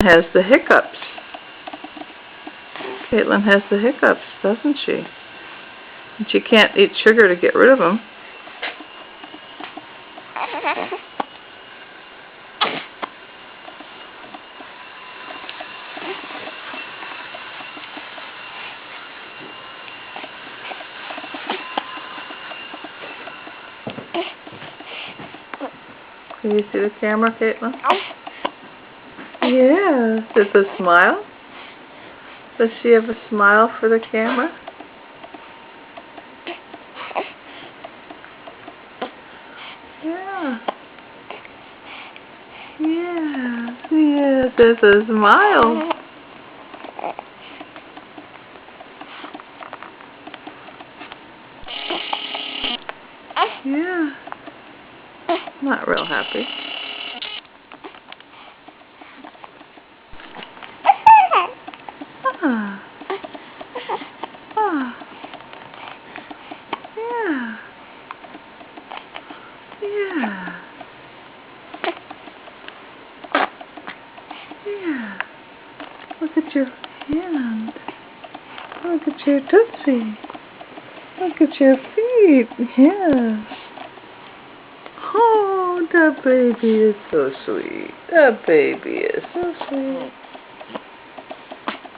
Has the hiccups. Caitlin has the hiccups, doesn't she? And she can't eat sugar to get rid of them. Can you see the camera, Caitlin? Yeah. Does it smile? Does she have a smile for the camera? Yeah. Yeah. Yeah. There's a smile. Yeah. Not real happy. Ah. Ah. Yeah. Yeah. Yeah. Look at your hand. Look at your tootsie. Look at your feet. Yeah. Oh, that baby is so sweet. That baby is so sweet.